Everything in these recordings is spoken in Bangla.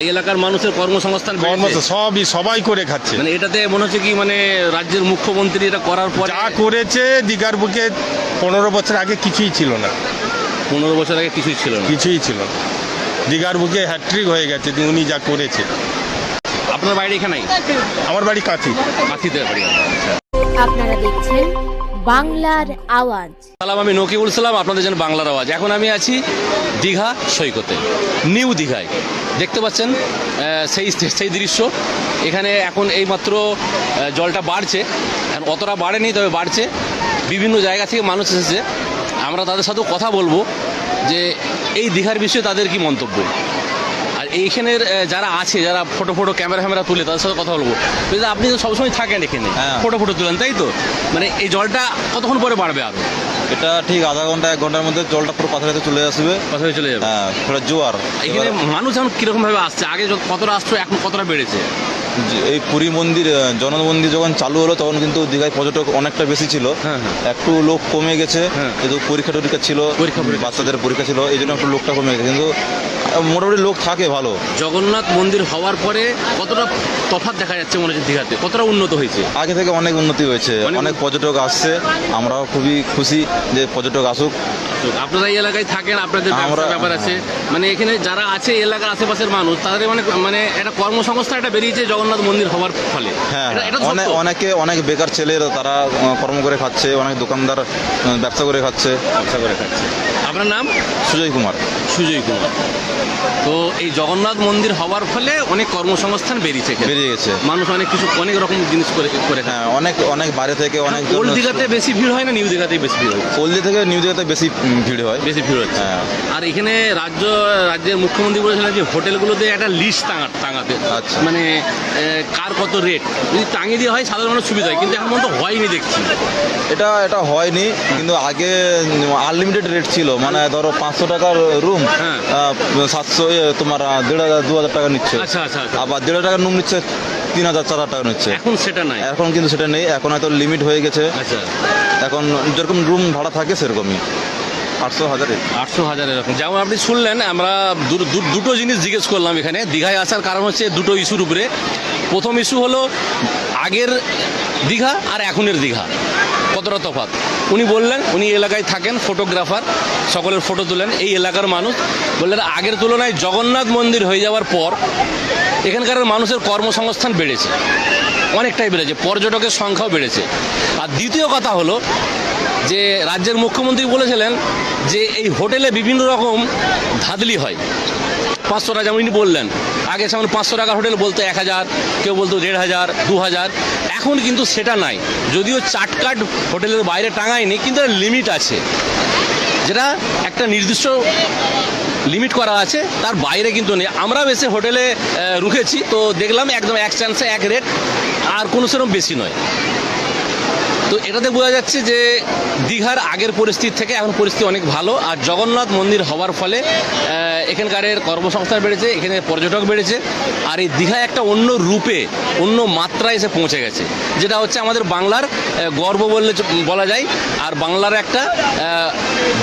এই এলাকার মানুষের কর্মসংস্থান সবই সবাই করে খাচ্ছে। মানে এটাতে মনে হচ্ছে কি মানে রাজ্যের মুখ্যমন্ত্রী এটা করার পর যা করেছে দীঘার বুকে 15 বছর আগে কিছুই ছিল না। 15 বছর আগে কিছুই ছিল না। কিছুই ছিল না। দীঘার বুকে হ্যাট্রিক হয়ে গেছে উনি যা করেছে। আপনার বাড়ি এখানেই? আমার বাড়ি কাঁথি। কাঁথিতে বাড়ি। আপনারা দেখছেন বাংলার আওয়াজ। সালাম, আমি নকিবুল সালাম, আপনাদের জন্য বাংলার আওয়াজ। এখন আমি আছি দীঘা সৈকতে, নিউ দীঘায়। দেখতে পাচ্ছেন সেই দৃশ্য। এখানে এখন এইমাত্র জলটা বাড়ছে, অতটা বাড়েনি তবে বাড়ছে। বিভিন্ন জায়গা থেকে মানুষ এসেছে, আমরা তাদের সাথেও কথা বলবো যে এই দীঘার বিষয়ে তাদের কি মন্তব্য। আর এইখানের যারা আছে, যারা ফটো ক্যামেরা তুলে তাদের সাথে কথা বলবো। আপনি তো সবসময় থাকেন এখানে, ফটো তুলেন, তাই তো? মানে এই জলটা কতক্ষণ পরে বাড়বে আরো? এটা ঠিক আধা ঘন্টা 1 ঘন্টার মধ্যে জলটা পুরো পাথরে চলে আসবে। পাথরে চলে যাবে। হ্যাঁ, পুরো জোয়ার। এখানে মানুষ এখন কিরকম ভাবে আসছে? আগে কতটা আসতো, এখন কতটা বেড়েছে? এই পুরী মন্দির, জগন্নাথ মন্দির যখন চালু হলো তখন কিন্তু দীঘায় পর্যটক অনেকটা বেশি ছিল। একটু লোক কমে গেছে, কিন্তু পরীক্ষা ছিল, বাচ্চাদের পরীক্ষা ছিল, এই জন্য একটু লোকটা কমে গেছে। কিন্তু মোটামুটি লোক থাকে ভালো। জগন্নাথ মন্দির হওয়ার পরে কতটা তফাৎ দেখা যাচ্ছে মনে হচ্ছে দীঘাতে? কতটা উন্নত হয়েছে? আগে থেকে অনেক উন্নতি হয়েছে, অনেক পর্যটক আসছে। আমরাও খুবই খুশি যে পর্যটক আসুক। আপনারা এই এলাকায় থাকেন, আপনাদের ব্যাপার আছে, মানে এখানে যারা আছে এলাকার আশেপাশের মানুষ, তাদের মানে একটা কর্মসংস্থান একটা বেরিয়েছে জগন্নাথ মন্দির হওয়ার ফলে। হ্যাঁ, অনেক বেকার ছেলেরা তারা কর্ম করে খাচ্ছে, অনেক দোকানদার ব্যবসা করে খাচ্ছে। আপনার নাম? সুজয় কুমার। তো এই জগন্নাথ মন্দির হওয়ার ফলে অনেক কর্মসংস্থান বেরিয়ে গেছে, মানুষ অনেক রকম জিনিস করে। হ্যাঁ, অনেক বাইরে থেকে অনেক। ওল্ড দীঘাতে বেশি ভিড় হয় না নিউ দীঘাতেই বেশি ভিড় হয়? ওল্ড দীঘা থেকে নিউ দীঘাতে বেশি ভিড় হচ্ছে। হ্যাঁ। আর এখানে রাজ্যের মুখ্যমন্ত্রী বলেছিলেন যে হোটেলগুলোতে একটা লিস্ট টাঙাতে। আচ্ছা। মানে কার কত রেট যদি টাঙিয়ে দেওয়া হয় সাধারণ মানুষ সুবিধা হয়, কিন্তু এখন পর্যন্ত হয়নি দেখছি। এটা হয়নি, কিন্তু আগে আনলিমিটেড রেট ছিল। মানে ধরো 500 টাকার রুম 700 তোমার 1500-2000 টাকা নিচ্ছে। আচ্ছা। আবার 1,500 টাকার রুম নিচ্ছে 3,000-4,000 টাকা নিচ্ছে। এখন সেটা নাই। এখন কিন্তু সেটা নেই, এখন হয়তো লিমিট হয়ে গেছে। আচ্ছা। এখন যেরকম রুম ভাড়া থাকে সেরকমই 800,000 এরকম। যেমন আপনি শুনলেন, আমরা দুটো জিনিস জিজ্ঞেস করলাম এখানে দীঘায় আসার কারণ হচ্ছে দুটো ইস্যুর উপরে। প্রথম ইস্যু হলো আগের দীঘা আর এখনের দীঘা কতটা তফাৎ। উনি বললেন উনি এলাকায় থাকেন, ফটোগ্রাফার, সকলের ফটো তোলেন। এই এলাকার মানুষ বললেন আগের তুলনায় জগন্নাথ মন্দির হয়ে যাওয়ার পর এখানকার মানুষের কর্মসংস্থান বেড়েছে, অনেকটাই বেড়েছে, পর্যটকের সংখ্যাও বেড়েছে। আর দ্বিতীয় কথা হলো যে রাজ্যের মুখ্যমন্ত্রী বলেছিলেন যে এই হোটেলে বিভিন্ন রকম ধাঁধলি হয়। 500 টাকা যেমন উনি বললেন, আগে যেমন 500 টাকা হোটেল বলতো 1000, কেউ বলতো 1500, 2000। এখন কিন্তু সেটা নাই। যদিও চাটকাট হোটেলের বাইরে টাঙায়নি, কিন্তু লিমিট আছে, যেটা একটা নির্দিষ্ট লিমিট করা আছে, তার বাইরে কিন্তু নেই। আমরা বেশি হোটেলে রুখেছি, তো দেখলাম একদম এক চান্সে এক রেট, আর কোনো সেরকম বেশি নয়। তো এটাতে বোঝা যাচ্ছে যে দীঘার আগের পরিস্থিতি থেকে এখন পরিস্থিতি অনেক ভালো। আর জগন্নাথ মন্দির হওয়ার ফলে এখানকার বর্মসংস্থান বেড়েছে, এখানে পর্যটক বেড়েছে। আর এই দীঘা একটা অন্য রূপে, অন্য মাত্রায় এসে পৌঁছে গেছে, যেটা হচ্ছে আমাদের বাংলার গর্ব বলা যায়। আর বাংলার একটা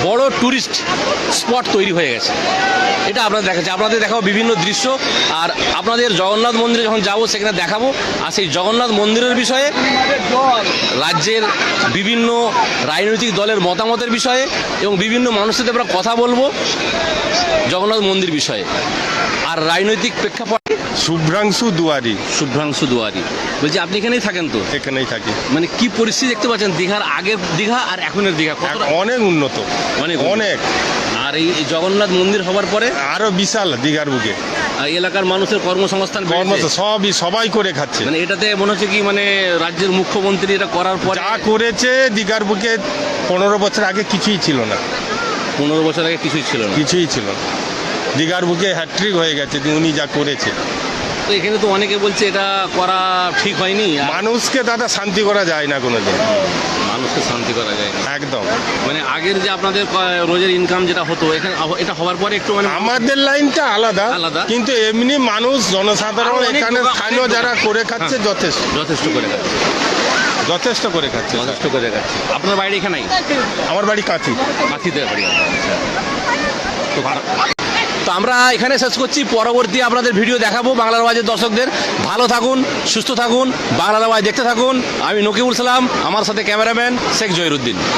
বড় ট্যুরিস্ট স্পট তৈরি হয়ে গেছে। এটা আপনাদের দেখাবো বিভিন্ন দৃশ্য। আর আপনাদের জগন্নাথ মন্দিরে যখন যাবো সেখানে দেখাবো। আর সেই জগন্নাথ মন্দিরের বিষয়ে রাজ্যের বিভিন্ন রাজনৈতিক দলের মতামতের বিষয়ে এবং বিভিন্ন মানুষের সাথে আমরা কথা বলবো জগন্নাথ মন্দির বিষয়ে। আর রাজনৈতিক প্রেক্ষাপটে শুভ্রাংশু দুয়ারি বলছি, আপনি এখানেই থাকেন? তো এখানেই থাকি। মানে কি পরিস্থিতি দেখতে পাচ্ছেন দীঘার আগের দীঘা আর এখনের দীঘা? অনেক উন্নত, অনেক। আর এই জগন্নাথ মন্দির হওয়ার পরে আরো বিশাল দীঘার বুকে এলাকার মানুষের কর্মসংস্থান সবাই করে খাচ্ছে। মানে এটাতে মনে হচ্ছে কি মানে রাজ্যের মুখ্যমন্ত্রী এটা করার পর যা করেছে দীঘার বুকে 15 বছর আগে কিছুই ছিল না। 15 বছর আগে কিছুই ছিল না। দীঘার বুকে হ্যাট্রিক হয়ে গেছে উনি যা করেছে। তো এখানে তো অনেকে বলছে এটা করা ঠিক হয়নি। মানুষকে দাদা শান্তি করা যায় না কোনোদিন, মানুষকে শান্তি করা যায় না একদম। মানে আগের যে আপনাদের রোজের ইনকাম যেটা হতো, এখানে এটা হওয়ার পরে একটু মানে আমাদের লাইনটা আলাদা, কিন্তু এমনি মানুষ জনসাধারণ এখানে স্থানীয় যারা করে খাচ্ছে যথেষ্ট করে খাচ্ছে। আপনার বাড়ি এখানেই? আমার বাড়ি কাঁথিতে বাড়ি। তো তো আমরা এখানে শেষ করছি, পরবর্তী আপনাদের ভিডিও দেখাবো বাংলার আওয়াজের দর্শকদের। ভালো থাকুন, সুস্থ থাকুন, বাংলার আওয়াজ দেখতে থাকুন। আমি নকিবুল সালাম, আমার সাথে ক্যামেরাম্যান শেখ জহিরুদ্দিন।